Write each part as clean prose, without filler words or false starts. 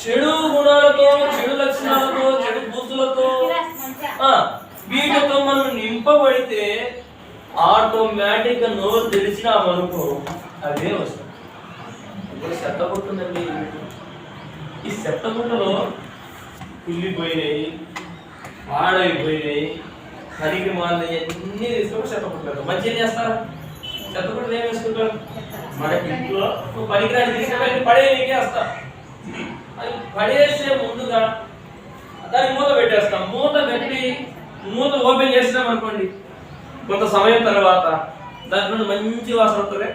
చెడు గుణాలతో, చెడు లక్షణాలతో, చెడు బుద్ధులతో వీటితో మనం నింపబడితే ఆటోమేటిక్ గా నోరు తెరిచినామనుకో అదే వస్తుంది. ఇప్పుడు చెత్తబుట్టుందండి, ఈ చెత్తబుట్టలో కుళ్ళిపోయినాయి, పాడైపోయినాయి, కరిగి మాలినాయి అన్నీ తీసుకొని చెత్తబుట్టలు. మంచి ఏం చేస్తారా? చెత్తబుట్టలు ఏం వేసుకుంటారు? మనకి ఇంట్లో పనికిరాని తీసుకుని పడేయకే వస్తారు. అది పడేసే ముందుగా దాన్ని మూత పెట్టేస్తాం. మూత పెట్టి మూత ఓపెన్ చేసినాం అనుకోండి, కొంత సమయం తర్వాత దాంట్లో మంచి వాసన వస్తుంది.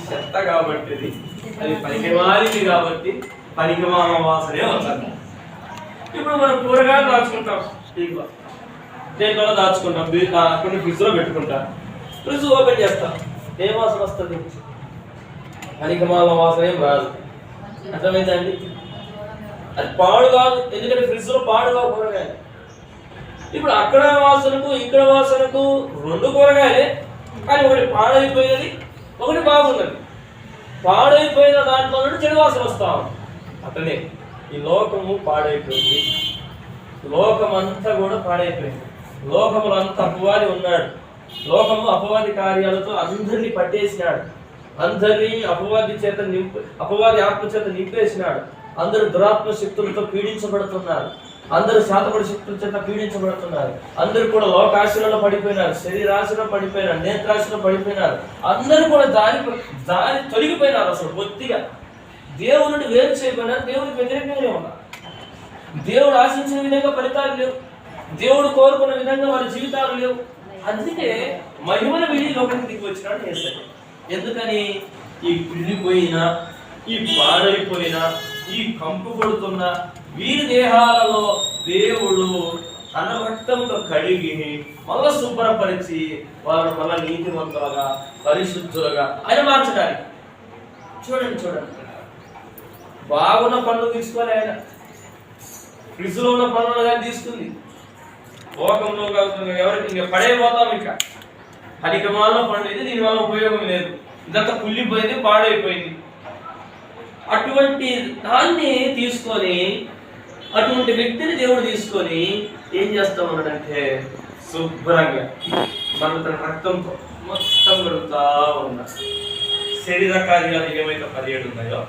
చెత్త కాబట్టి అది పనికిమాలింది కాబట్టి పనికిమాల వాసనే వస్తుంది. ఇప్పుడు మనం కూరగాయలు దాచుకుంటాం, దేంట్లో దాచుకుంటాం, కొన్ని ఫ్రిడ్జ్ లో పెట్టుకుంటాం. ఫ్రిడ్జ్ ఓపెన్ చేస్తాం, ఏ వాసన వస్తుంది? పనికిమాల వాసన ఏం రాదు. అర్థమైందండి? అది పాడు కాదు, ఎందుకంటే ఫ్రిడ్జ్ లో పాడు కావు కూరగాయలు. ఇప్పుడు అక్కడ వాసనకు ఇక్కడ వాసనకు రెండు కూరగాయలే, కానీ ఒకటి పాడైపోయినది, ఒకటి బాగున్నది. పాడైపోయిన దాంట్లో నుండి చెడు వాసన వస్తా ఉంది. అతనే ఈ లోకము పాడైపోయింది, లోకం అంతా కూడా పాడైపోయింది. లోకములో అంతా అపవాది ఉన్నాడు. లోకము అపవాది కార్యాలతో అందరినీ పట్టేసినాడు, అందరినీ అపవాది ఆత్మ చేత నింపేసినాడు. అందరూ దురాత్మ శక్తులతో పీడించబడుతున్నారు, అందరూ శాతపడి శక్తుల చేత పీడించబడుతున్నారు. అందరూ కూడా లోకాశలో పడిపోయినారు, శరీరాశలో పడిపోయినారు, నేత్రాశలో పడిపోయినారు. అందరూ కూడా దారి తొలగిపోయినారు. అసలు బొత్తిగా దేవుడిని వేరు చేయబడినారు, దేవుడికి వ్యతిరేకంగానే ఉన్నారు. దేవుడు ఆశించిన విధంగా ఫలితాలు లేవు, దేవుడు కోరుకున్న విధంగా వారి జీవితాలు లేవు. అందుకే మహిమను వీడి లోకానికి దిగి వచ్చినాడు యేసయ్య. ఎందుకని? ఈ కుళ్ళిపోయిన, ఈ పాడైపోయిన, ఈ కంపు కొడుతున్న వీరి దేహాలలో దేవుడు తన రక్తంతో కడిగి మళ్ళా శుభ్రపరిచి వాళ్ళని మళ్ళా నీతిమంతులుగా, పరిశుద్ధులుగా ఆయన మార్చడానికి. చూడండి, బాగున్న పనులు తీసుకోవాలి ఆయన. ఫ్రిడ్జ్లో ఉన్న పనులు కానీ తీసుకుంది, లోకంలో ఎవరికి ఇంకా పడైపోతాం. ఇంకా పనికిమాలిన పనులు ఇది, దీనివల్ల ఉపయోగం లేదు, ఇదంతా కుళ్ళిపోయింది, పాడైపోయింది. అటువంటి దాన్ని తీసుకొని, అటువంటి వ్యక్తిని దేవుడు తీసుకొని ఏం చేస్తా ఉన్నాడంటే శుభ్రంగా మన తన రక్తంతో మొత్తం కడుగుతా ఉన్నాడు. శరీర కార్యాలు ఏమైతే 17 ఉన్నాయో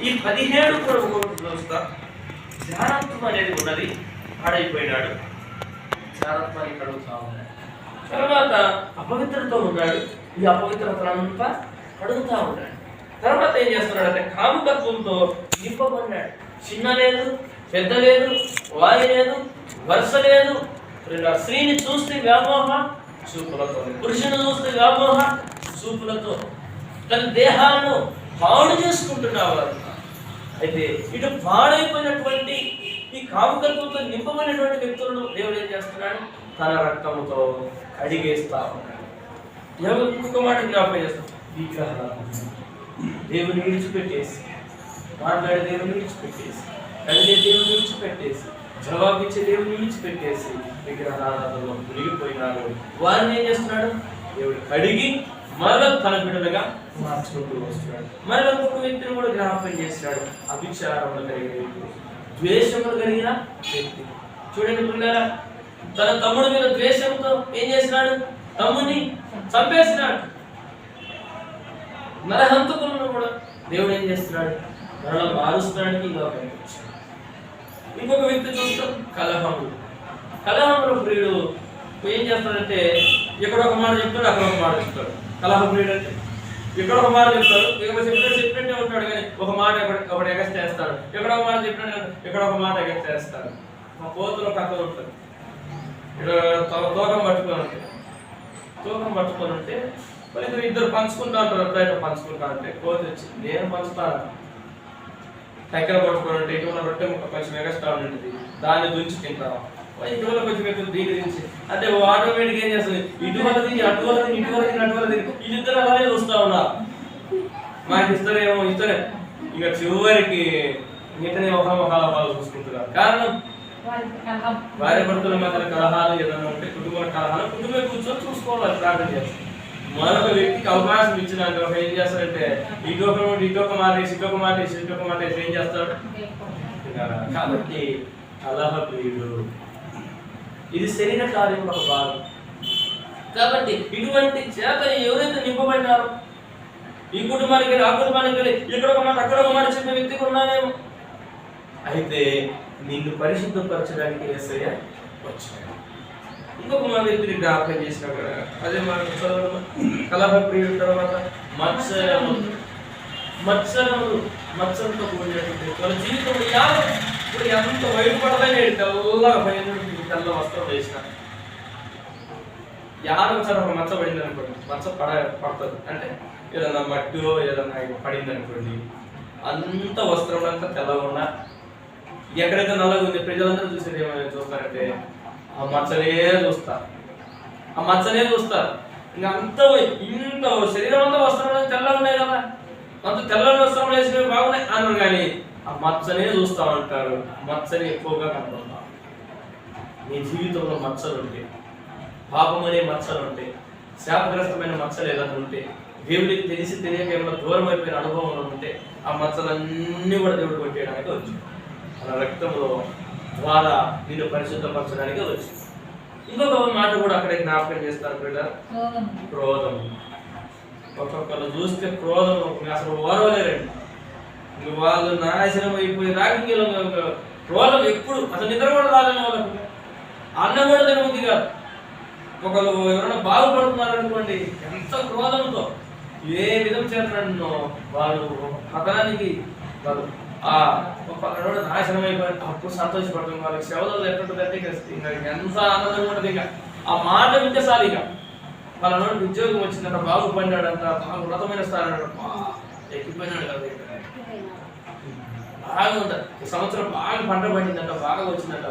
ఈ 17 కూడా చూస్తా. జారత్వం అనేది ఉన్నది, పాడైపోయినాడు, జారత్వాన్ని కడుగుతా ఉన్నాడు. తర్వాత అపవిత్రతో ఉన్నాడు, ఈ అపవిత్రతనంతా కడుగుతా ఉన్నాడు. తర్వాత ఏం చేస్తున్నాడంటే కాముకత్వంతో నింపబడ్డాడు. చిన్న లేదు, పెద్ద లేదు, వారి లేదు, వరుస లేదు. స్త్రీని చూస్తే వ్యామోహ చూపులతో, పురుషుని చూస్తే వ్యామోహ చూపులతో తన దేహాలను పాడు చేసుకుంటున్నారు. అయితే ఇటు పాడైపోయినటువంటి ఈ కాముకత్వంతో నింపబడినటువంటి వ్యక్తులను దేవుడు ఏం చేస్తున్నాడు? తన రక్తముతో కడిగేస్తా ఉన్నాడు. ఇంకొక మాట జ్ఞాపకం చేస్తాం, విగ్రహాలు దేవుని విడిచిపెట్టేసి, మాట్లాడే దేవుని విడిచిపెట్టేసి, కలిగే దేవుని విడిచిపెట్టేసి, జవాబిచ్చే దేవుని విడిచిపెట్టేసి విగ్రహారాధనలో మునిగిపోయినాడు. వారిని ఏం చేస్తున్నాడు? దేవుడు కడిగి మరల తన బిడ్డలుగా మార్చుకుంటూ వస్తున్నాడు. మరల ఇంకొక వ్యక్తిని కూడా జ్ఞాపకం చేసినాడు, అభిచారంలో కలిగిన వ్యక్తి, ద్వేషములు కలిగిన వ్యక్తి. చూడండి పిల్లరా, తన తమ్ముడి మీద ద్వేషంతో ఏం చేసినాడు? తమ్ముడిని చంపేసినాడు. నరహంతకులను కూడా దేవుడు ఏం చేస్తున్నాడు? మరలా మారుస్తానికి లోకానికి వచ్చాడు. ఇంకొక వ్యక్తి చూస్తాం, కలహములు ప్రియుడు ఏం చేస్తాడంటే ఇక్కడ ఒక మాట చెప్తాడు, అక్కడ ఒక మాట చెప్తాడు. కలహ ప్రియుడు అంటే ఇక్కడ ఒక మాట చెప్తాడు, చెప్పినట్టే ఉంటాడు, కానీ ఒక మాట ఒకటి ఎగస్ చేస్తాడు. ఎక్కడ ఒక మాట చెప్పినట్టు ఇక్కడ ఒక మాట ఎగస్ చేస్తాడు. మా కోతులు కథలు ఉంటుంది, ఇక్కడ తూకం పట్టుకొని ఉంటే మరి ఇద్దరు పంచుకుంటా ఉంటారు. ఎప్పుడైతే పంచుకుంటా అంటే కోతి వచ్చి నేను పంచుతాను, దగ్గర పట్టుకొని ఉంటే ఇటువంటి రొట్టె ముక్క కొంచెం ఎగస్ట్రా ఉంటుంది, దాన్ని దుంచి తింటాం. ఇటువల్ల కొంచెం ఎక్కువ దీని గురించి అంటే ఆటోమేటిక్ ఏం చేస్తుంది? ఇటువల్ల తిని అటువల్ల తిని, ఇటువల్ల తిని అటువల్ల తిని, వీళ్ళిద్దరు అలానే చూస్తా ఉన్నారు. మాకు ఇస్తారేమో ఇస్తారే, ఇక చివరికి మిగతానే ఒకమొహాల వాళ్ళు చూసుకుంటున్నారు. కారణం భార్య భర్తల మధ్య కలహాలు ఏదైనా ఉంటే కుటుంబ కలహాలు కుటుంబం కూర్చొని చూసుకోవాలి, ప్రార్థన చేస్తారు. మరొక వ్యక్తికి అవకాశం ఇచ్చినాక ఏం చేస్తాడంటే ఇటొక మాటేసి ఏం చేస్తాడు. కాబట్టి కలహ ప్రియుడు, ఇది శరీర కార్యం ఒక భాగం. కాబట్టి ఇటువంటి చేత ఎవరైతే నింపబడినారో, ఈ కుటుంబానికి వెళ్ళి ఆ కుటుంబానికి వెళ్ళి ఇక్కడ ఒక మాట అక్కడ ఒక మాట చెప్పే వ్యక్తికి ఉన్నానేమో, అయితే నిన్ను పరిశుద్ధపరచడానికి యేసయ్య వచ్చాడు. ఇంకొక మన వ్యక్తిని జ్ఞాపకం చేసిన అదే మన కలహ ప్రియుడు, తర్వాత మత్సరంతో కూడినటువంటి వాళ్ళ జీవితంలో ఇప్పుడు ఎంత బయటపడదని తెల్లగా తెల్ల వస్త్రం వేసిన ఒకసారి ఒక మచ్చ పడింది అనుకోండి, మచ్చ పడుతుంది అంటే ఏదన్నా మట్టిలో ఏదన్నా పడింది అనుకోండి, అంత వస్త్రం అంతా తెల్లగా ఉన్నా ఎక్కడైతే నల్లగా ఉంది ప్రజలందరూ చూసేది ఏమైనా చూస్తారంటే ఆ మచ్చనే చూస్తారు. ఇంకా ఇంత శరీరం అంతా వస్త్రం తెల్లగా ఉన్నాయి కదా, అంత తెల్లని వస్త్రం వేసినవి బాగున్నాయి అన్నారు, కానీ ఆ మచ్చనే చూస్తా ఉంటారు. మచ్చని ఎక్కువగా కనపడతా. నీ జీవితంలో మచ్చలు ఉంటే, పాపం అనే మచ్చలు ఉంటే, శాపగ్రస్తమైన మచ్చలు ఏదైనా ఉంటే, దేవుడికి తెలిసి తెలియక ఏమైనా దూరం అయిపోయిన అనుభవం ఉంటే, ఆ మచ్చలన్నీ కూడా దేవుడు కొట్టేయడానికి వచ్చింది. అలా రక్తంలో ద్వారా నిన్ను పరిశుద్ధపరచడానికి వచ్చింది. ఇంకొక మాట కూడా అక్కడ జ్ఞాపకం చేస్తారు పిల్లలు, క్రోధం. ఒక్కొక్కరు చూస్తే క్రోధం అసలు ఓరవలేరండి. వాళ్ళు నాశనం అయిపోయి రాజకీయాలు క్రోధం ఎప్పుడు అసలు నిద్ర కూడా రాలని వాళ్ళకు, అన్నం కూడా తినబుద్ధి కాదు. ఒకళ్ళు ఎవరైనా బాగుపడుతున్నారనుకోండి, ఎంత క్రోధంతో ఏ విధం చేతనో వాళ్ళు పతనానికి వాళ్ళు పక్కన నాశనం అయిపోయి అప్పుడు సంతోషపడుతుంది. వాళ్ళకి శవదాలు ఎట్టుంటుందంటే ఇంకా ఎంత ఆనందం ఉంటుంది. ఇంకా ఆ మాట వింటే చాలు, ఇక వాళ్ళ నోటి ఉద్యోగం వచ్చిందంట, బాగుపడినాడంట, బాగా ఉన్నతమైన స్థానం ఎక్కిపోయినాడు కదా, బాగా ఉంటుంది. ఈ సంవత్సరం బాగా పంట పండిందంట, బాగా వచ్చిందంట.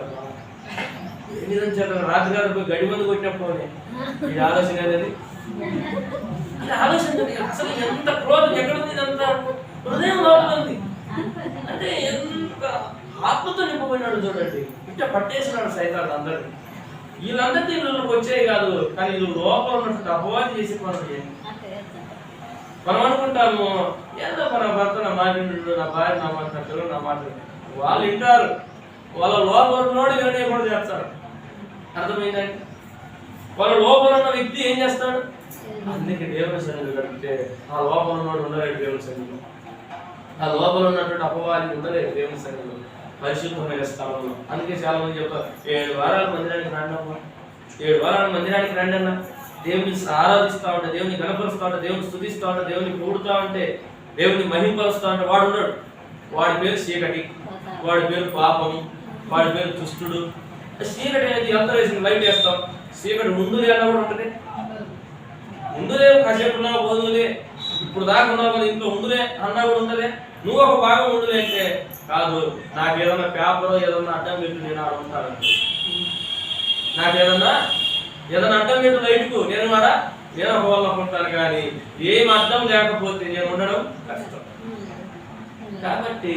ఏ విధంగా చేత రాత్రి గారు పోయి గడి మందు కొట్టినప్పుడు ఈ ఆలోచన అనేది ఆలోచన అసలు ఎంత క్రోధం ఎక్కడుంది, ఇదంతా హృదయం లోపల ఉంది. అంటే ఎంత ఆత్మతో నింపబడినాడు చూడండి, ఇట్లా పట్టేసినాడు సైతాన్ని అందరినీ. వీళ్ళందరినీ వీళ్ళకి వచ్చాయి కాదు, కానీ వీళ్ళు లోపల ఉన్నటువంటి అపవాది చేసి మనం అనుకుంటాము ఏదో మన భర్త నా మాట, నా భార్య నా మాట, నా పిల్లలు నా మాట, వాళ్ళు వింటారు. వాళ్ళ లోపల ఉన్నోడు వినడే కూడా చేస్తారు. అర్థమైందండి? వాళ్ళ లోపల ఉన్న వ్యక్తి ఏం చేస్తాడు? అందుకే దేవుని సన్నిధిలో కడిగితే ఆ లోపల ఉన్నోడు ఉండలేడు దేవుని సన్నిధిలో. ఆ లోపల ఉన్నటువంటి అపవాది ఉండలేదు దేవుని సన్నిధిలో, పరిశుద్ధమైన స్థలంలో. అందుకే చాలా మంది చెప్తారు 7 వారాలు మందిరానికి రండి అమ్మా, 7 వారాలు మందిరానికి రండి అన్న. దేవుని ఆరాధిస్తూ ఉంటే, దేవుని గణపరుస్తూ ఉంటే, దేవుని స్తుతిస్తూ ఉంటే, దేవుని కూడుతూ ఉంటే, దేవుని మహింపరుస్తూ ఉంటే వాడు ఉన్నాడు. వాడి పేరు చీకటి, వాడి పేరు పాపము, వాడి పేరు దుష్టుడు. చీకటి అనేది ఎంత వేసింది, లైట్ వేస్తాం. చీకటి ముందులే అన్నా కూడా ఉంటుంది. ముందులే కాసేపు ఉన్నావు పోదులే, ఇప్పుడు దాకా ఉన్నావు కదా ఇంట్లో ఉండులే అన్నా కూడా ఉండలే. నువ్వు ఒక భాగం ఉండులే అంటే కాదు, నాకు ఏదన్నా పేపర్ ఏదన్నా అడ్డం పెట్టి నేను ఆడ ఉంటాను, నాకు ఏదన్నా అడ్డం పెట్టి లైట్కు నేను ఒక వాళ్ళ ఉంటాను, కానీ ఏం అడ్డం లేకపోతే నేను ఉండడం కష్టం. కాబట్టి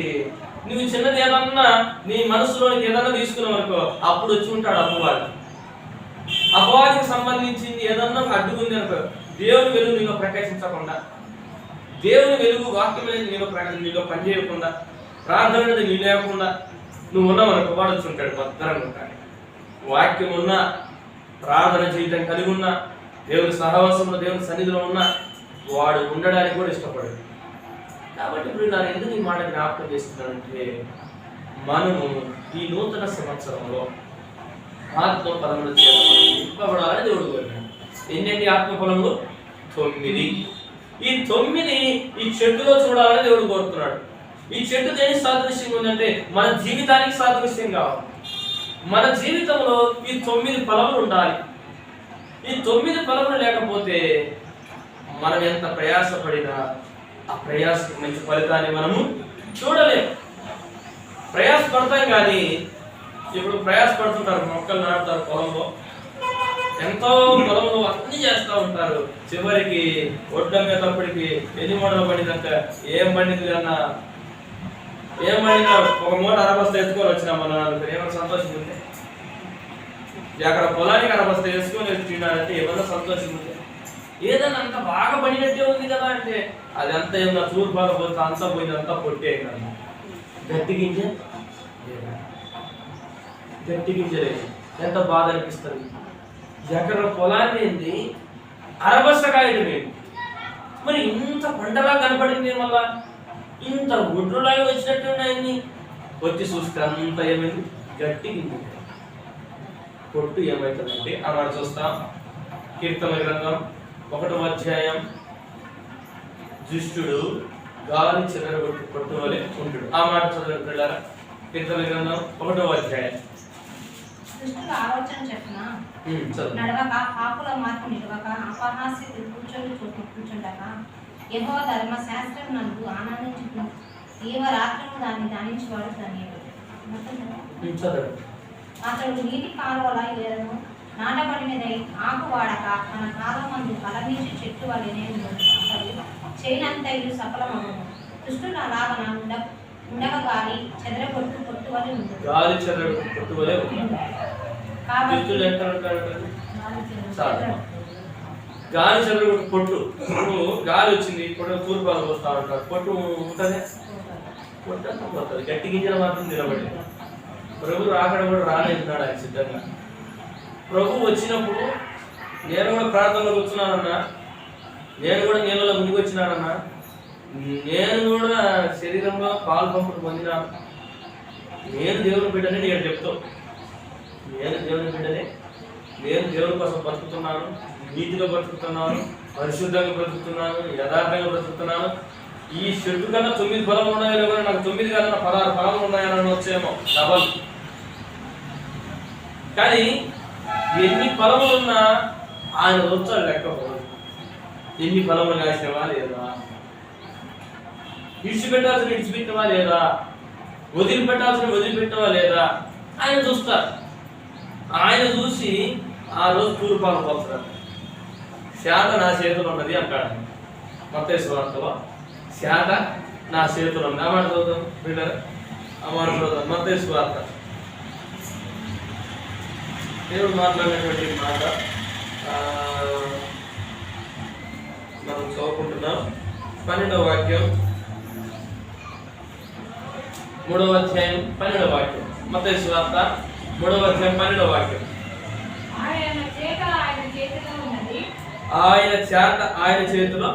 నువ్వు చిన్నది ఏదన్నా నీ మనసులోనికి ఏదన్నా తీసుకున్నావు అనుకో, అప్పుడు వచ్చి ఉంటాడు అపవాది. అపవాదికి సంబంధించింది ఏదన్నా అడ్డుకుంది అనుకో, దేవుని వెలుగు నీలో ప్రకాశించకుండా, దేవుని వెలుగు వాక్యం అనేది నీలో పనిచేయకుండా, ప్రార్థన అనేది నీ లేకుండా నువ్వు ఉన్నావనుకో, వాడు వచ్చి ఉంటాడు భద్రంగా ఉంటాడు. వాక్యం ఉన్నా, ప్రార్థన చేయడం కలిగి ఉన్నా, దేవుని సహవాసంలో దేవుని సన్నిధిలో ఉన్నా వాడు ఉండడానికి కూడా ఇష్టపడదు. కాబట్టి ఇప్పుడు నేను ఎందుకు ఈ మాట జ్ఞాపకం చేస్తున్నానంటే, మనము ఈ నూతన సంవత్సరంలో ఆత్మ ఫలముల చేత నింపబడాలని దేవుడు కోరినాడు. ఎన్ని ఆత్మ ఫలములు? 9. ఈ 9 ఈ చెట్టులో చూడాలని దేవుడు కోరుతున్నాడు. ఈ చెట్టు దేనికి సాదృశ్యంగా ఉందంటే మన జీవితానికి సాదృశ్యం కావాలి. మన జీవితంలో ఈ 9 ఫలములు ఉండాలి. ఈ 9 ఫలములు లేకపోతే మనం ఎంత ప్రయాసపడినా ఆ ప్రయాసకి మంచి ఫలితాన్ని మనము చూడలేము. ప్రయాసపడతాం కానీ ఇప్పుడు ప్రయాసపడుతుంటారు, మొక్కలు నాటుతారు పొలంలో, ఎంతో పొలంలో అన్ని చేస్తూ ఉంటారు. చివరికి ఒడ్డమ్మేటప్పటికి ఎన్ని మూటలు పడిందంట, ఏం పండింది అన్నా, ఏం పండిందా, ఒక మూట అరబస్త ఎత్తుకొని వచ్చినా మన ఏమైనా సంతోషం ఉంది? అక్కడ పొలానికి అరబస్త వేసుకొని తిన్నాడంటే ఏమన్నా సంతోషం ఉంది? ఏదన్నా అంత బాగా పడినట్టే ఉంది కదా అంటే అదంతా ఏమన్నా తూర్పాలు పోతే అంతా పోయింది, అంతా పొట్టే కదా. గట్టి గింజ గట్టి గింజలేదు, ఎంత బాధ అనిపిస్తుంది. ఎకర పొలాన్ని ఏంది అరబస్త కాయడం ఏంటి, మరి ఇంత పంటలా కనపడింది, మళ్ళా ఇంత గుడ్రులాగా వచ్చినట్టు ఉన్నాయని వచ్చి చూస్తే అంత ఏమైంది గట్టి గింజ. పొట్టు ఏమవుతుందంటే అలా చూస్తాం. కీర్తన గ్రంథం 1వ అధ్యాయం, దుష్టుడు గాలి చెదరగొట్టు పొట్టు వలె ఉంటాడు. ఆ మాట చదవండి పిల్లరా. కీర్తన గ్రంథం 1వ అధ్యాయం. దుష్టుడు ఆలోచన చెప్పిన నడవక, పాపుల మార్పు నిలవక, అపహాస్యులు కూర్చొని చోటు కూర్చుండక, యెహోవా ధర్మశాస్త్రం నందు ఆనందించుకుని జీవరాత్రులు దాన్ని ధ్యానించేవాడు ధన్యుడు. అతడు నీటి కాలువల ఏదను నాటబడినదై ఆకు వాడక తన కాలమందు ఫలమిచ్చి చెట్టు వలెనే అతడు చేయనంతయు సఫలమగును. దుష్టుడు అలాగన ఉండక గాలి చెదరగొట్టు పొట్టు వలె ఉంటుంది. గాలి చెదరగొట్టు పొట్టు వలె ఉంటుంది. గాలి చెదరగొట్టు పొట్టు, గాలి వచ్చింది పొట్టు తూర్పాలు వస్తా ఉంటారు, పొట్టు ఉంటుంది, పొట్టు అంతా పోతుంది, గట్టి గింజలు మాత్రం నిలబడి. ప్రభు రాకడ కూడా రాలేన్నాడు ఆయన సిద్ధంగా. ప్రభు వచ్చినప్పుడు నేను కూడా ప్రార్థనలో కూర్చున్నానన్నా, నేను కూడా నీళ్ళలో ముందుకు వచ్చినానన్నా, నేను కూడా శరీరంలో పాలు పంపుడు పొందినాను, నేను దేవుని బిడ్డని నేను చెప్తావు. నేను దేవుని బిడ్డనే, నేను దేవుని కోసం బ్రతుకుతున్నాను, నీతిగా బ్రతుకుతున్నాను, పరిశుద్ధంగా బ్రతుకుతున్నాను, యథార్థంగా బ్రతుకుతున్నాను. ఈ చెట్టు కన్నా 9 ఫలాలు ఉన్నాయో కూడా నాకు 9 కన్నా 16 ఫలాలు ఉన్నాయని వచ్చేమో డబల్. కానీ ఎన్ని ఫలములు ఉన్నా ఆయన వచ్చాడు లెక్కపోదు. ఎన్ని ఫలములు కాసినవా లేదా, విడిచిపెట్టాల్సిన విడిచిపెట్టినవా లేదా, వదిలిపెట్టాల్సిన వదిలిపెట్టినవా లేదా ఆయన చూస్తారు. ఆయన చూసి ఆ రోజు తూర్పాలు పోతారు. శాత నా చేతులు ఉన్నది అంటాడు మత్తయి సువార్తలో. శాత నా చేతులు ఉంది. ఆ మాట చదువుతాం బిడ్డరా, ఆ మాట చదువుతాం. మత్తయి సువార్త దేవుడు మాట్లాడినటువంటి మాట మనం చదువుకుంటున్నాం. 12వ వాక్యం, 3వ అధ్యాయం 12వ వాక్యం. మత్తయి సువార్త 3వ అధ్యాయం 12వ వాక్యం. ఆయన చేత ఆయన చేతిలో,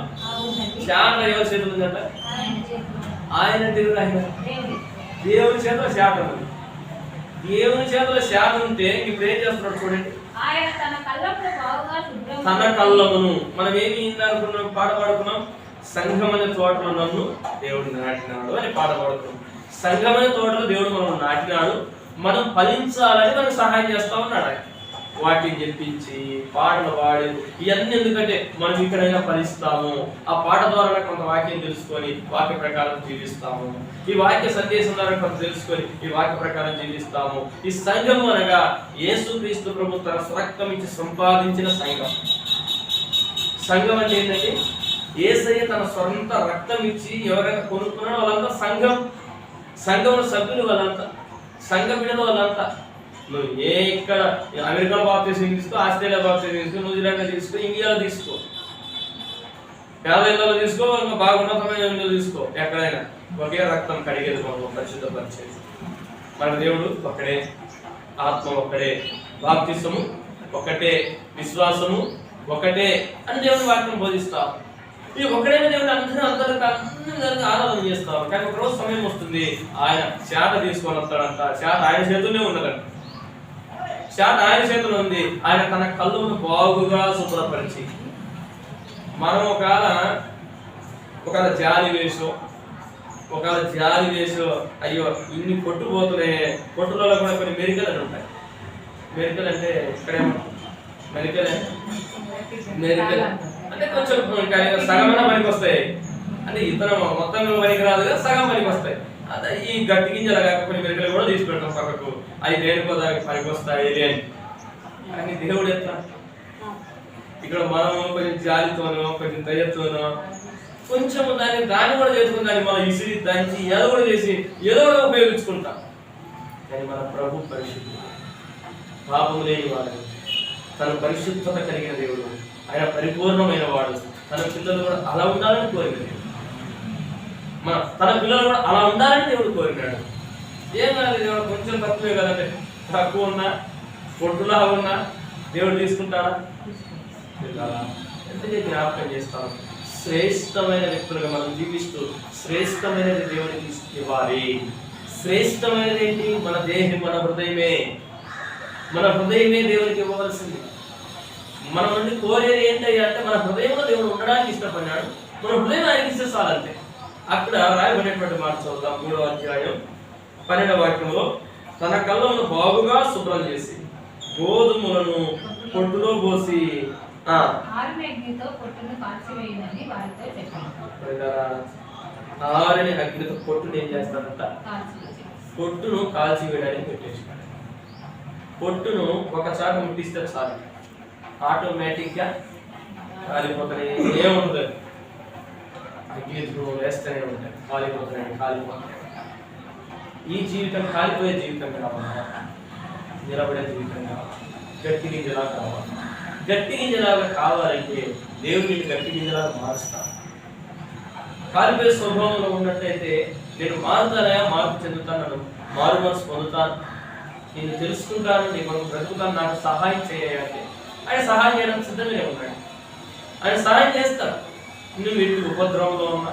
శాత ఎవరి చేతులు ఉందంట? ఆయన దేవుడు, ఆయన దేవుని చేతిలో శాత ఉంది. దేవుని చేతిలో శాత ఉంటే ఇప్పుడు ఏం చేస్తున్నాడు చూడండి. తన కళ్ళమును, మనం ఏమి అనుకున్నాం, పాట పాడుకున్నాం, సంఘమనే తోటలో నన్ను దేవుడు నాటినాడు అని పాట పాడుకున్నాం. సంఘమనే తోటలో దేవుడు మనం నాటినాడు, మనం ఫలించాలని మనకు సహాయం చేస్తా ఉన్నాడు ఆయన. వాటిని చెప్పించి పాటలు పాడి ఇవన్నీ ఎందుకంటే మనం ఇక్కడైనా ఫలిస్తాము, ఆ పాట ద్వారా కొంత వాక్యం తెలుసుకొని వాక్య ప్రకారం జీవిస్తాము, ఈ వాక్య సందేశం ద్వారా కొంత తెలుసుకొని ఈ వాక్య ప్రకారం జీవిస్తాము. ఈ సంఘం అనగా యేసుక్రీస్తు ప్రభు తన రక్తం ఇచ్చి సంపాదించిన సంఘం. సంఘం అంటే ఏంటంటే యేసయ్య తన సొంత రక్తం ఇచ్చి ఎవరైనా కొనుక్కున్నాడో వాళ్ళంతా సంఘం. సంఘంలో సభ్యులు వాళ్ళంతా, సంఘ బిడ్డలు వాళ్ళంతా. నువ్వు ఇక్కడ అమెరికా బాప్తిజం తీసుకో, ఆస్ట్రేలియా బాప్తిజం తీసుకో, న్యూజిలాండ్ తీసుకో, ఇండియాలో తీసుకో, పేద ఇళ్లలో తీసుకో, బాగా ఉన్నతమైన తీసుకో, ఎక్కడైనా ఒకే రక్తం కడిగేది మనం పరిశుద్ధపరిచేది. మన దేవుడు ఒక్కడే, ఆత్మ ఒక్కడే, బాప్తిజము ఒకటే, విశ్వాసము ఒకటే అని దేవుని వాక్యం బోధిస్తాం. ఈ ఒక్కడైనా దేవుడు అందరికీ ఆరాధన చేస్తాం. కానీ ఒకరోజు సమయం వస్తుంది, ఆయన శాత తీసుకొని వస్తాడంట. శాత ఆయన చేతుల్లో ఉన్నదంట. శాత ఆయన చేతులు ఉంది. ఆయన తన కళ్ళును బాగుగా శుభ్రపరిచి, మనం ఒకవేళ జాలి వేసో అయ్యో ఇన్ని పొట్టుపోతున్నాయి, పొట్టులలో కూడా కొన్ని మెరికలు అని ఉంటాయి. మెరికలు అంటే ఇక్కడేమో మెరికలు అంటే కొంచెం సగమైన పనికి వస్తాయి. అంటే ఇతర మొత్తం పనికి రాదు కదా, సగం పనికి వస్తాయి. అదే ఈ గట్టి గింజలు కొన్ని మెరికలు కూడా తీసుకెళ్తాం పక్కకు, అవి దేనికోదానికి పనికి వస్తాయి అని. కానీ దేవుడు ఎట్లా ఇక్కడ మనం కొంచెం జాలితోనో కొంచెం దయతోనో కొంచెం దాన్ని కూడా చేసుకుని దాన్ని మనం ఇసిరి దంచి ఏదో కూడా చేసి ఏదో కూడా ఉపయోగించుకుంటాం. కానీ మన ప్రభు పరిశుద్ధుడు, పాపం లేని వాడు, తన పరిశుద్ధత కలిగిన దేవుడు, ఆయన పరిపూర్ణమైన వాడు. తన పిల్లలు కూడా అలా ఉండాలని కోరిక, తన పిల్లలు కూడా అలా ఉండాలని దేవుడు కోరినాడు. ఏం కాదు, దేవుడు కొంచెం తక్కువే కదంటే, తక్కువ ఉన్నా పొట్టులా ఉన్నా దేవుడు తీసుకుంటాడా? ఎందుకే జ్ఞాపకం చేస్తాం, శ్రేష్టమైన వ్యక్తులుగా మనం జీవిస్తూ శ్రేష్టమైనది దేవుడికి ఇవ్వాలి. శ్రేష్టమైనది ఏంటి? మన దేహం, మన హృదయమే. మన హృదయమే దేవునికి ఇవ్వవలసింది. మన నుండి కోరేది ఏంటి అంటే, మన హృదయంలో దేవుడు ఉండడానికి ఇష్టపడినాడు, మన హృదయం ఆయనకి ఇస్తే చాలంతే. అక్కడ రాయబడినటువంటి మాట చదువుతాం, 3వ అధ్యాయం 12వ వాక్యంలో, తన కళ్ళను బాగుగా శుభ్రం చేసి గోధుమలను పొట్టులో పోసి ఆరిన అగ్నితో పొట్టును ఏం చేస్తారంట? పొట్టును కాల్చివేయడానికి పెట్టేసినాడు. పొట్టును ఒకసారి ముట్టిస్తే చాలు, ఆటోమేటిక్ గా కాలిపోతాయి. ఏముండదు, అగ్ని వేస్తూనే ఉంటాయి, కాలిపోతాయి. ఈ జీవితం కాలిపోయే జీవితం కావాలా? నిలబడే జీవితం కావాలి. గట్టి గింజలా కావాలి. గట్టి గింజలాగా కావాలంటే దేవుడు నీకు గట్టి గింజలాగా మారుస్తాను. కాలిపోయే స్వభావంలో ఉన్నట్టయితే నేను మారుతానయా, మార్పు చెందుతాను, మారు మనసు పొందుతాను, నేను తెలుసుకుంటాను, నీకు బ్రతుకుతాను, నాకు సహాయం చేయాలంటే ఆయన సహాయం చేయడానికి సిద్ధమే ఉన్నాడు. ఆయన సహాయం చేస్తాడు. నువ్వు ఎట్టి ఉపద్రవంలో ఉన్నా,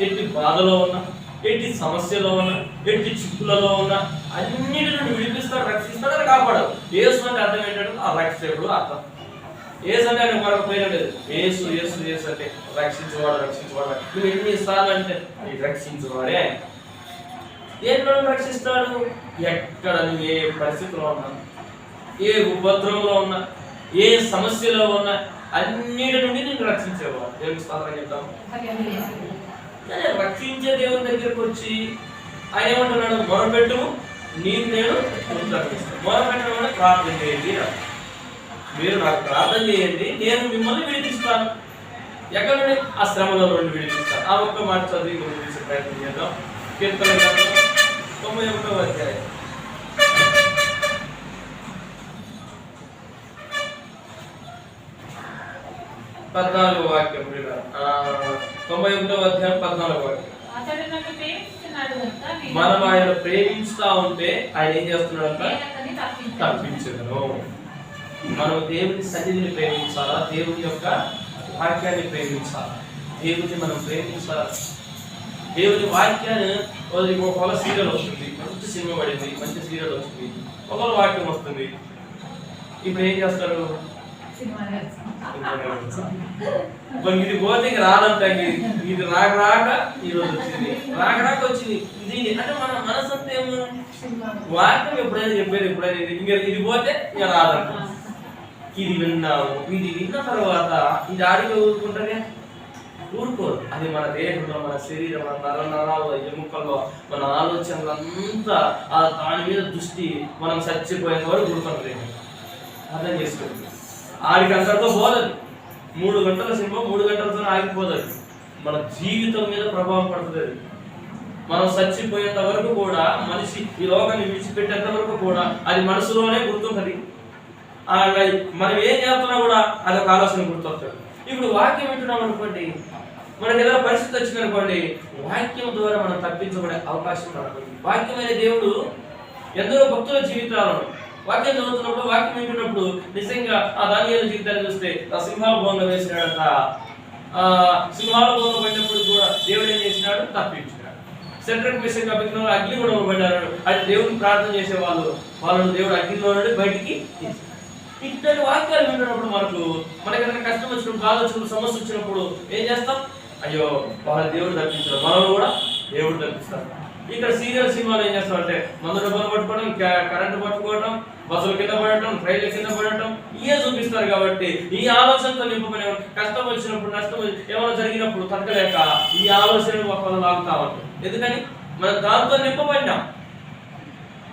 ఎట్టి బాధలో ఉన్నా, ఎట్టి సమస్యలో ఉన్నా, ఎట్టి చిక్కులలో ఉన్నా అన్నిటి నుండి విడిపిస్తాడు, రక్షిస్తాడు, అని కాపాడు. యేసు అంటే అర్థం ఏంటంటే ఆ రక్షకుడు అర్థం. ఏసు అంటే ఆయన మరొక పేరు లేదు. యేసు యేసు యేసు అంటే రక్షించేవాడు. నువ్వు ఎన్నిసార్లు అంటే రక్షించేవాడే ఆయన. దేంట్లో రక్షిస్తాడు? ఎక్కడ నువ్వు ఏ పరిస్థితిలో ఉన్నా, ఏ ఉపద్రవంలో ఉన్నా, ఏ సమస్యలో ఉన్నా అన్నిటి నుండి నేను రక్షించేవాడు. దేవునికి స్తోత్రం చెప్తాము. రక్షించే దేవుని దగ్గరకు వచ్చి ఆయన ఏమంటున్నాడు? మొరపెట్టుము, నీకు నేను ఉత్తరమిస్తాను. మొరపెట్టడం అంటే ప్రార్థన చేయండి. మీరు నాకు ప్రార్థన చేయండి, నేను మిమ్మల్ని విడిపిస్తాను. ఎక్కడ నుండి? ఆ శ్రమలో నుండి విడిపిస్తాను. ఆ ఒక్క మాట చదివి గురించి ప్రయత్నం చేద్దాం. కీర్తన 91వ అధ్యాయం 14వ వాక్యం. 91వ అధ్యాయం 14వ వాక్యం. మనం ఆయన ప్రేమించుతా ఉంటే ఆయన ఏం చేస్తున్నాడంట? తప్పించను. మనం దేవుని సన్నిధిని ప్రేమించాలా, దేవుని యొక్క వాక్యాన్ని ప్రేమించాలా, దేవుని మనం ప్రేమించాలా. దేవుని వాక్యాన్ని ఒకవేళ సీరియల్ వస్తుంది, మంచి సినిమా పడింది, మంచి సీరియల్ వస్తుంది, ఒకవేళ వాక్యం వస్తుంది, ఇప్పుడు ఏం చేస్తారు? ఇది పోతే ఇంక రాదంట, ఇది రాక ఈరోజు వచ్చింది, రాక వచ్చింది. ఇది అంటే మన మనసు అంతా ఏమో వాక్యం ఎప్పుడైనా చెప్పేది, ఎప్పుడైనా ఇది పోతే ఇక రాదంట. ఇది విన్నాము, ఇది విన్న తర్వాత ఇది ఆడిగా ఊరుకుంటానే ఊరుకోరు. అది మన దేహంలో, మన శరీరం, మన నరాల్లో, ఎముకల్లో, మన ఆలోచనలంతా దాని మీద దృష్టి మనం చచ్చిపోయేంత వరకు ఊరుకుంటుంది. అర్థం చేసుకోండి. ఆడికి అంతటితో పోదది. 3 గంటల సినిమా 3 గంటలతో ఆగిపోదది. మన జీవితం మీద ప్రభావం పడుతుంది. మనం చచ్చిపోయేంత వరకు కూడా, మనిషి ఈ లోకాన్ని విడిచిపెట్టేంత వరకు కూడా అది మనసులోనే గుర్తుంటుంది. మనం ఏం చేస్తున్నా కూడా అదొక ఆలోచన గుర్తొస్తుంది. ఇప్పుడు వాక్యం వింటున్నాం అనుకోండి, మనకి ఏదైనా పరిస్థితి వచ్చిందనుకోండి, వాక్యం ద్వారా మనం తప్పించబడే అవకాశం ఉంటుంది. వాక్యమైన దేవుడు ఎందరో భక్తుల జీవితాలను వాక్యం చదువుతున్నప్పుడు, వాక్యం వింటున్నప్పుడు నిజంగా ఆ దానియేలు జీవితాన్ని చూస్తే ఆ సింహాల బోన్లో వేసినాడంట. సింహాల బోన్లో పడినప్పుడు కూడా దేవుడు ఏం చేసినాడు? తప్పించినాడు. సెంట్రల్ మిషన్ అభిజ్ఞానం అగ్ని కూడా పడ్డారు. అది దేవుడిని ప్రార్థన చేసే వాళ్ళను దేవుడు అగ్నిలో నుండి బయటికి తీసి. ఇట్లాంటి వాక్యాలు వింటున్నప్పుడు మనకి ఏదైనా కష్టం వచ్చినప్పుడు, బాధ వచ్చినప్పుడు, సమస్య వచ్చినప్పుడు ఏం చేస్తాం? అయ్యో వాళ్ళ దేవుడు తప్పించారు, మనం కూడా దేవుడు తప్పిస్తాం. ఇక్కడ సీరియల్ సినిమాలు ఏం చేస్తామంటే మందు డబ్బులు పట్టుకోవడం, కరెంటు పట్టుకోవడం, బస్సులు కింద పడటం, ట్రైన్ల కింద పడటం, ఇవే చూపిస్తారు. కాబట్టి ఈ ఆలోచనతో నింపమని, కష్టం వచ్చినప్పుడు, నష్టం ఏమైనా జరిగినప్పుడు తగ్గలేక ఈ ఆలోచన ఒకవేళ లాగుతా ఉంటాం. ఎందుకని మనం దాంతో నింపబడినాం.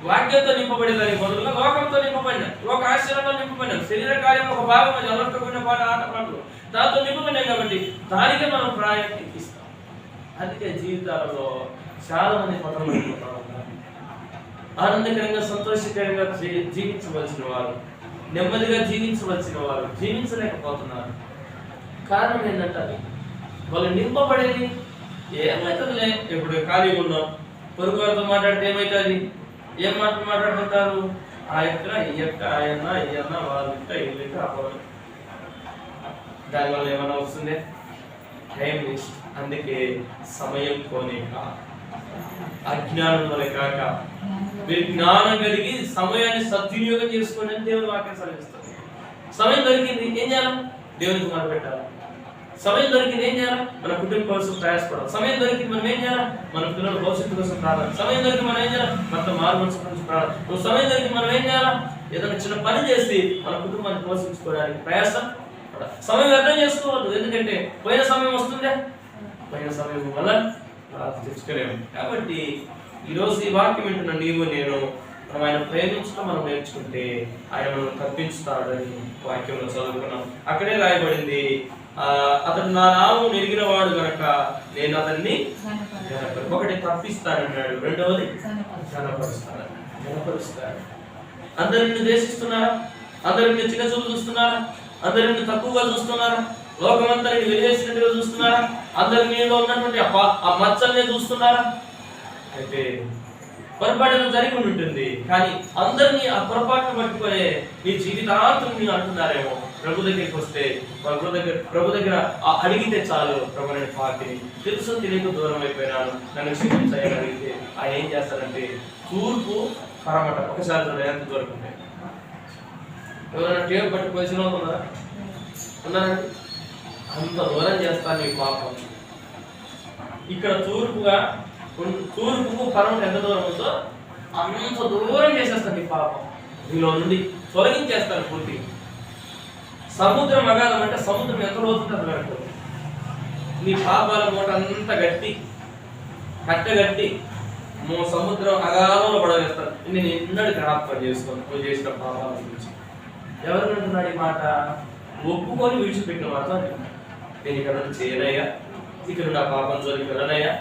వాక్యంతో నింపబడేదానికి బదులుగా లోకంతో నింపబడినాం, లోక ఆశ్చర్యంతో నింపబడినాం. శరీర కార్యం ఒక భాగం, అది అలర్టుకునే పాట, ఆట పాటలు దాంతో నింపబడినాం. కాబట్టి దానికే మనం ప్రాయాన్ని ఇస్తాం. అందుకే జీవితాలలో చాలా మంది పతనం అయిపోతా ఉంటారు. ఆనందకరంగా, సంతోషకరంగా జీవించవలసిన వారు, నెమ్మదిగా జీవించవలసిన వారు జీవించలేకపోతున్నారు. కారణం ఏంటంటే వాళ్ళు నింపబడేది ఏమవుతుందిలే, ఇప్పుడు ఖాళీగా ఉన్నాం, పొరుగు వారితో మాట్లాడితే ఏమవుతుంది, ఏం మాటలు మాట్లాడుతుంటారు, ఆ యొక్క ఈ యొక్క ఆయన ఈయన వాళ్ళ ఇల్లు అవ్వాలి, దానివల్ల ఏమైనా వస్తుంది, టైం వేస్ట్. అందుకే సమయం కోనేక అజ్ఞానం వల్ల కాక మీరు జ్ఞానం కలిగి సమయాన్ని సద్వినియోగం చేసుకోండి అని దేవుని వాక్యం సలహిస్తుంది. సమయం దొరికింది ఏం చేయాలి, దేవునికి మొదలుపెట్టాలి. సమయం దొరికింది ఏం చేయాలి, మన కుటుంబం కోసం ప్రయాసపడాలి. సమయం దొరికింది మనం ఏం చేయాలి, మన పిల్లల భవిష్యత్తు కోసం ప్రార్థన. సమయం దొరికింది మనం ఏం చేయాలి, మన మారు మనసు కోసం ప్రార్థన. సమయం దొరికింది మనం ఏం చేయాలి, ఏదైనా చిన్న పని చేసి మన కుటుంబాన్ని పోషించుకోవడానికి ప్రయాసం. సమయం అర్థం చేసుకోవద్దు, ఎందుకంటే పోయిన సమయం వస్తుందే, పోయిన సమయం వల్ల తెచ్చుకోలేము. కాబట్టి ఈరోజు ఈ వాక్యం వింటున్న నీవు నేను మనం ఆయన ప్రేమించడం మనం నేర్చుకుంటే ఆయన మనం తప్పించుతాడని వాక్యంలో చదువుకున్నాం. అక్కడే రాయబడింది, అతడు నా నామం ఎరిగిన వాడు కనుక నేను అతన్ని ఒకటి తప్పిస్తానన్నాడు, రెండవది గణపరుస్తాడు. అందరు నిన్ను దేశిస్తున్నారా, అందరు నిన్ను చిన్న చూపు చూస్తున్నారా, అందరు నిన్ను తక్కువగా చూస్తున్నారా, లోకమంతా నిన్ను వెలివేసినట్టుగా చూస్తున్నారా, అందరి నీలో ఉన్నటువంటి ఆ మచ్చల్ని చూస్తున్నారా? అయితే పొరపాటు జరిగి ఉంటుంది, కానీ అందరినీ ఆ పొరపాటును పట్టుకునే నీ జీవితాంతం నేను అంటున్నారేమో. ప్రభు దగ్గరికి వస్తే ప్రభు దగ్గర అడిగితే చాలు, ప్రభు నేను పార్టీని తెలుసు తెలియక దూరం అయిపోయినాను, నన్ను క్షమించాలని అడిగితే ఆయన ఏం చేస్తారంటే తూర్పు పరమట ఒకసారి ఎంత దూరం ఉంటాయి. ఎవరైనా టేపు పట్టి పొజిషన్లో ఉన్నారండి, అంత దూరం చేస్తాను నీ పాపం. ఇక్కడ తూర్పుకు పరమట ఎంత దూరం ఉందో అంత దూరం చేసేస్తాను నీ పాపం, నీలో నుండి తొలగించేస్తాను పూర్తిగా. సముద్రం అగాధం అంటే సముద్రం ఎంత లోతుంటుంది కనుక నీ పాపాల మూట అంత గట్టి కట్టగట్టి సముద్రం అగాధంలో పడవేస్తాను. నేను ఎన్నడూ జ్ఞాపకం చేసుకోను నువ్వు చేసిన పాపాల గురించి. ఎవరు అంటున్నాడు ఈ మాట? ఒప్పుకొని విడిచిపెట్టిన మాట. నేను ఇక్కడ నుండి చేయనయ్యా, ఇక్కడ నుండి ఆ పాపం జోలికి వెళ్ళనయ్యా,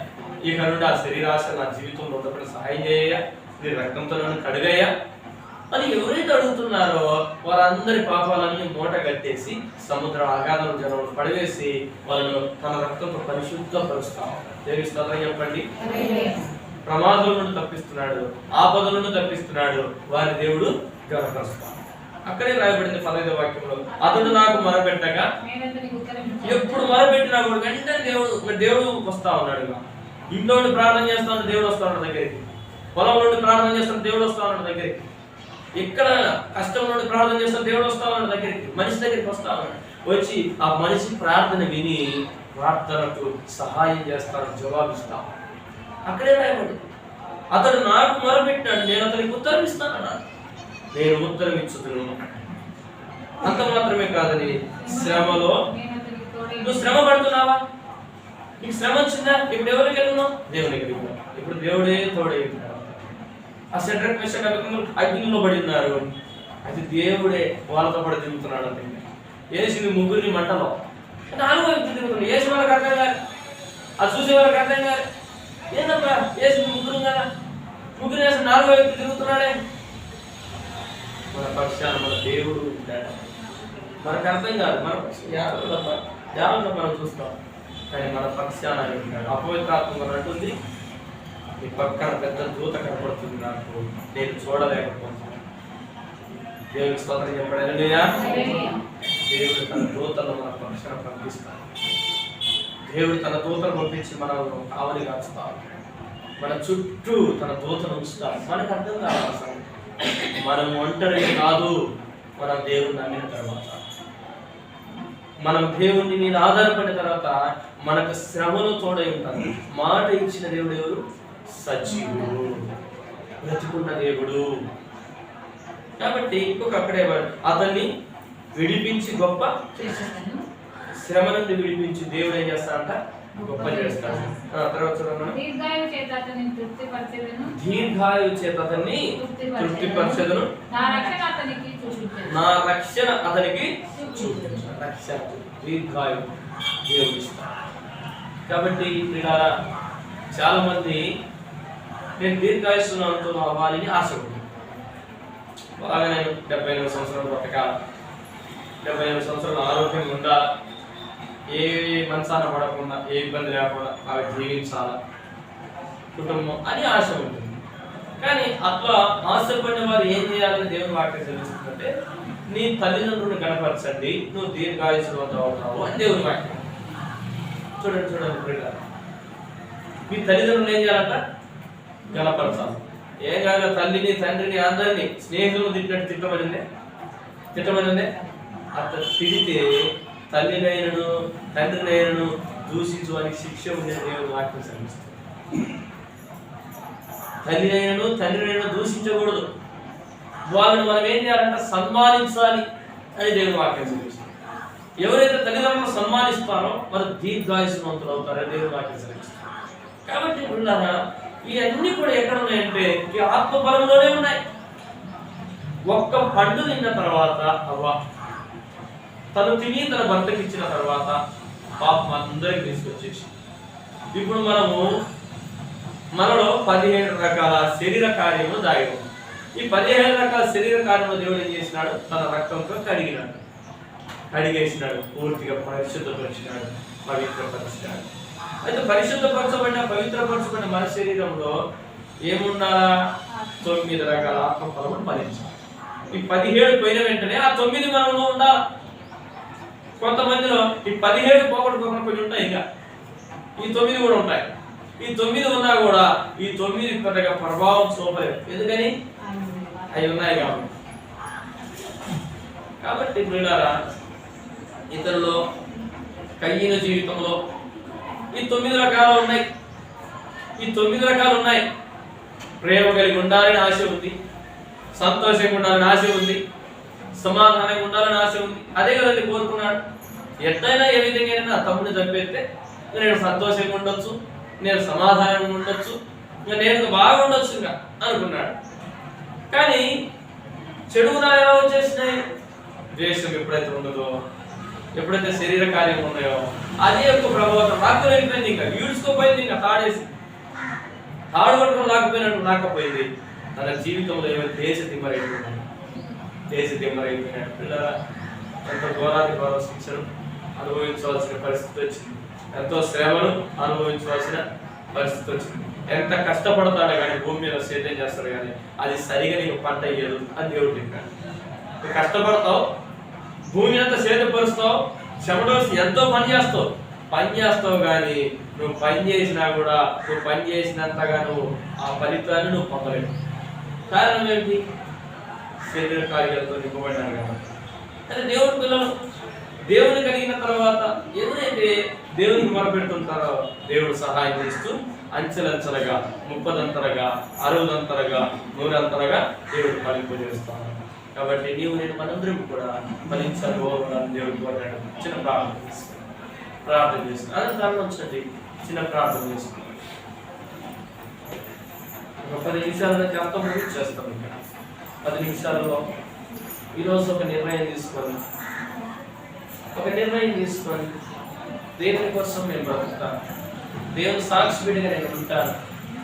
ఇక్కడ నుండి ఆ శరీరాశ నా జీవితంలో ఉండకుండా సహాయం చేయయ్యా, నీ రక్తంతో నన్ను కడుగయ్యా అని ఎవరైతే అడుగుతున్నారో వారందరి పాపాలన్నీ మూట కట్టేసి సముద్ర అగాధం జనంలో పడివేసి వాళ్ళను తన రక్తంతో పరిశుద్ధపరుస్తాం. దేవుని స్తోత్రం చెప్పండి. ప్రమాదం నుండి తప్పిస్తున్నాడు, ఆపద నుండి తప్పిస్తున్నాడు, వారి దేవుడు గణపరుస్తాడు. అక్కడే రాయబడింది 15వ వాక్యంలో, అతడు నాకు మొరపెట్టగా ఎప్పుడు మొరపెట్టినా కూడా వెంటనే దేవుడు వస్తా ఉన్నాడు. ఇంట్లో నుండి ప్రార్థన చేస్తాను దేవుడు వస్తా ఉన్నాడు దగ్గరికి, పొలం నుండి ప్రార్థన చేస్తాను దేవుడు వస్తా ఉన్నాడు దగ్గరికి, ఎక్కడ కష్టం నుండి ప్రార్థన చేస్తాను దేవుడు వస్తా ఉన్నాడు దగ్గరికి, మనిషి దగ్గరికి వస్తా ఉన్నాడు. వచ్చి ఆ మనిషి ప్రార్థన విని ప్రార్థనకు సహాయం చేస్తాను, జవాబిస్తాను. అక్కడే రాయబడింది, అతడు నాకు మొరపెట్టాడు నేను అతనికి ఉత్తరం ఇస్తానన్నాడు. నేను ఉత్తరం ఇచ్చుతును. అంత మాత్రమే కాదని శ్రమలో నువ్వు శ్రమ పడుతున్నావా? నీకు శ్రమ వచ్చిందా? ఇప్పుడు ఎవరికి వెళ్ళున్నావు? దేవునికి వెళ్ళినావు. ఇప్పుడు దేవుడే తోడే. ఆ షడ్రక్ మేషక్ అబేద్నెగోలు అగ్నిలో పడి ఉన్నారు, అది దేవుడే వాళ్ళతో పడి తిరుగుతున్నాడు. అంటే యేసుని ముగ్గురిని మంటలో నాలుగు తిరుగుతున్నాడు. యేసు వాళ్ళకి అర్థం కాదు, అది చూసే వాళ్ళకి అర్థం కాదు. ఏంటబ్బా యేసుని ముగ్గురు కదా, ముగ్గురు వేసి నాలుగో వ్యక్తి తిరుగుతున్నాడే. మన పక్షాన మన దేవుడు ఉంటాడు. మనకు అర్థం కాదు, మన జాగ్రత్త మనం చూస్తాం, కానీ మన పక్షాన ఉంటాడు. అపవిత్రాత్మ అంటుంది, నీ పక్కన పెద్ద దూత కనపడుతుంది, నాకు నేను చూడలేకపోతున్నాను. దేవుడికి స్తోత్రం చెప్పండి. దేవుడు తన దూతను మన పక్షాన పంపిస్తాడు. దేవుడు తన దూతను పంపించి మనం కావలి కాస్తాడు, మన చుట్టూ తన దూతను ఉంచుతాడు. మనకు అర్థం కాదు అసలు మనం ఒంటరి కాదు. మనం దేవుడిని నమ్మిన తర్వాత, మనం దేవుని మీద ఆధారపడిన తర్వాత మనకు శ్రమలో తోడై ఉంటారు. మాట ఇచ్చిన దేవుడు ఎవరు? సజీవుడు, బ్రతికున్న దేవుడు. కాబట్టి ఇంకొక అక్కడే అతన్ని విడిపించి గొప్ప శ్రమ నుండి విడిపించి దేవుడు ఏం చేస్తాడంట? గొప్ప చేస్తాడు. తర్వాత చూడండి, దీర్ఘాయు చేత అతన్ని తృప్తిపరచెదను, నా రక్షణ అతనికి రక్షణ దీర్ఘాయు దేవుడు ఇస్తాడు. కాబట్టి ఇక్కడ చాలా మంది నేను దీర్ఘాయుష్తో అవ్వాలని ఆశపడుతుంది. బాగా నేను 78 సంవత్సరాలు బ్రతకాల, 78 సంవత్సరాలు ఆరోగ్యంగా ఉండాలి, ఏ మనసాన పడకుండా, ఏ ఇబ్బంది లేకుండా అవి జీవించాలా కుటుంబం అని ఆశ ఉంటుంది. కానీ అట్లా ఆశపడిన వారు ఏం చేయాలని దేవుని వాక్యం తెలుస్తుందంటే, నీ తల్లిదండ్రులను కనపరచండి, నువ్వు దీర్ఘాయుష్యవంతుడు అవుతావు అని దేవుని వాక్యం. చూడండి మీ తల్లిదండ్రులు ఏం చేయాలంట? కనపరచాలి. ఏం కాదు, తల్లిని తండ్రిని అందరినీ స్నేహితులను తిట్టినట్టు తిట్టమనిందే. అట్లా తిడితే తల్లినైనను తండ్రినైనను దూషించు అని శిక్ష ఉందని దేవుని వాక్యం శ్రమిస్తుంది. తల్లినైనను తండ్రినైనా దూషించకూడదు, వాళ్ళని మనం ఏం చేయాలంటే సన్మానించాలి అని దేవుని వాక్యం శ్రమిస్తుంది. ఎవరైతే తల్లిదండ్రులను సన్మానిస్తారో వారు దీర్ఘాయుష్యవంతులు అవుతారని దేవుని వాక్యం శ్రమిస్తుంది. కాబట్టి ఇవన్నీ కూడా ఎక్కడ ఉన్నాయంటే ఈ ఆత్మఫలంలోనే ఉన్నాయి. ఒక్క పండు తిన్న తర్వాత అవ్వ తను తిని తన భర్తకి ఇచ్చిన తర్వాత పాపం అందరికి తీసుకొచ్చేసి, ఇప్పుడు మనలో 17 రకాల శరీర కార్యములు దాగి ఉన్నాయి. ఈ 17 రకాల శరీర కార్యములు దేవుడు ఏం చేసినాడు? తన రక్తంతో కడిగేసినాడు, పూర్తిగా పరిశుద్ధపరిచినాడు, పవిత్రపరిచినాడు. అయితే పరిశుద్ధపరచబడిన పవిత్రపరచబడిన మన శరీరంలో ఏముండాలా? 9 రకాల ఆత్మఫలములు ఫలించాలి. ఈ 17 పోయిన వెంటనే ఆ 9 మనలో ఉండాలి. కొంతమందిలో ఈ 17 పోగొట్టుకోకుండా కొన్ని ఉంటాయి, ఇంకా ఈ 9 కూడా ఉంటాయి. ఈ 9 ఉన్నా కూడా ఈ 9 పెద్దగా ప్రభావం చూపలేదు. ఎందుకని? అవి ఉన్నాయి కాబట్టి ప్రియులారా, ఇతరులో కయ్యిన జీవితంలో ఈ 9 రకాలు ఉన్నాయి. ఈ 9 రకాలు ఉన్నాయి. ప్రేమ కలిగి ఉండాలని ఆశ ఉంది, సంతోషంగా ఉండాలని ఆశ ఉంది, సమాధానంగా ఉండాలని ఆశ ఉంది. అదే కదండి కోరుకున్నాడు. ఎట్లయినా ఏ విధంగా నా తమ్ముడిని చంపేస్తే నేను సంతోషంగా ఉండొచ్చు, నేను సమాధానంగా ఉండొచ్చు, ఇంకా నేను బాగుండొచ్చు ఇంకా అనుకున్నాడు. కానీ చెడు గుణాలు ఎలా వచ్చేసినాయి? ద్వేషం ఎప్పుడైతే ఉండదో, ఎప్పుడైతే శరీర కార్యం ఉన్నాయో అదే యొక్క ప్రభావం రాత్రి అయిపోయింది. ఇంకా ఈడ్చుకోపోయింది, ఇంకా తాడు పట్టుకుని రాకపోయింది. తన జీవితంలో ఏమైనా దేశదిమ్మరైపోయినాడు. పిల్లల ఎంతో ఘోరాది ఘోర శిక్షను అనుభవించవలసిన పరిస్థితి వచ్చింది, ఎంతో శ్రమను అనుభవించవలసిన పరిస్థితి వచ్చింది. ఎంత కష్టపడతాడో కానీ భూమి మీద సేద్యం చేస్తాడు కానీ అది సరిగా నీకు పంట ఇయ్యదు అని దేవుడు చెప్పాడు. నువ్వు కష్టపడతావు, భూమి అంతా సేద్యపరుస్తావు, చెమటోసి ఎంతో పని చేస్తావు కానీ నువ్వు పని చేసినా కూడా నువ్వు పని చేసినంతగా నువ్వు ఆ ఫలితాన్ని నువ్వు పొందలేవు. కారణం ఏంటి? శరీర కార్యాలతో నింపబడ్డాను కదా. అంటే దేవుడి పిల్లలు దేవుని కలిగిన తర్వాత ఎవరైతే దేవునికి మొరపెడుతుంటారో దేవుడు సహాయం చేస్తూ అంచెలంచెలుగా 30దంతలుగా 60దంతలుగా 100దంతలుగా దేవుడు ఫలింపజేస్తాను. కాబట్టి నీవు నేను మనందరం కూడా ఫలించాలని దేవుడు కోరాడు. చిన్న ప్రార్థన చేస్తాను. అదే దాని వచ్చండి, చిన్న ప్రార్థన చేస్తాను. ఒక 10 నిమిషాల అంతా ముగించేస్తాం. ఇక్కడ 10 నిమిషాలలో ఈరోజు ఒక నిర్ణయం తీసుకొని దేవుని కోసం నేను బ్రతుకుతాను, దేవుని సాక్షి బిడ్డగా నేను ఉంటాను,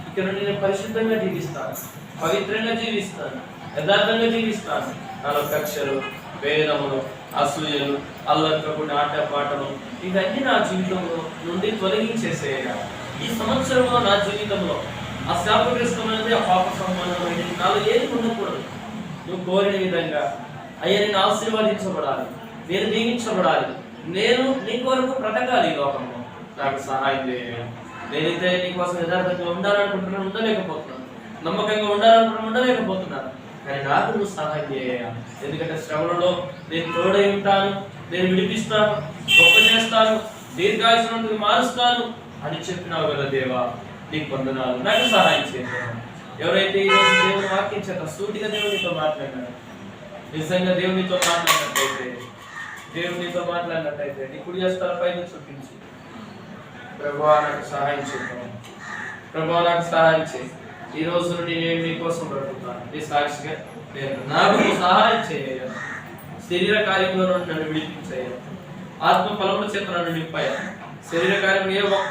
ఇక్కడ నుండి నేను పరిశుద్ధంగా జీవిస్తాను, పవిత్రంగా జీవిస్తాను, యథార్థంగా జీవిస్తాను. నాలో కక్షలు, భేదములు, అసూయలు, అల్లకప్పుడు ఆటపాటలు ఇవన్నీ నా జీవితంలో నుండి తొలగించేసేయాలి. ఈ సంవత్సరంలో నా జీవితంలో ఆ శాపగ్రస్తమైనది, ఆ పాప సంబంధమైనది నాలో ఏది ఉండకూడదు. నువ్వు కోరిన విధంగా అయ్యా నేను ఆశీర్వదించబడాలి, నేను దీవించబడాలి, నేను నీ కొరకు బ్రతకాలి ఈ లోకంలో. నాకు సహాయం చేయాలి. నేనైతే నీకోసం యథార్థంగా ఉండాలనుకుంటున్నాను, ఉండలేకపోతున్నాను, నమ్మకంగా ఉండలేకపోతున్నాను. కానీ నాకు నువ్వు సహాయం చేయాలి. ఎందుకంటే శ్రమలలో నేను తోడై ఉంటాను, నేను విడిపిస్తాను, గొప్ప చేస్తాను, దీర్ఘాయుష్మంతుకు మారుస్తాను అని చెప్పినావు కదా దేవా, నీకు వందనాలు. నాకు సహాయం చేయాలి. ఎవరైతే ఈరోజు దేవుని వాక్యం చేత సూటిగా దేవునితో మాట్లాడినాడు, నిజంగా దేవునితో మాట్లాడినట్టయితే నీ కుడి హస్తాలపై చూపించి ప్రభువా నాకు సహాయం చేద్దాం, ప్రభువా నాకు సహాయం చేయి. ఈ రోజు నుండి నేను నీ కోసం బ్రతుకుతాను. నీ సాక్షిగా నేను నాకు సహాయం చేయాలి. శరీర కార్యంలో నుండి నన్ను విడిపించాయి, ఆత్మ ఫలముల చేత నన్ను నింపాయి. శరీర కార్యం ఏ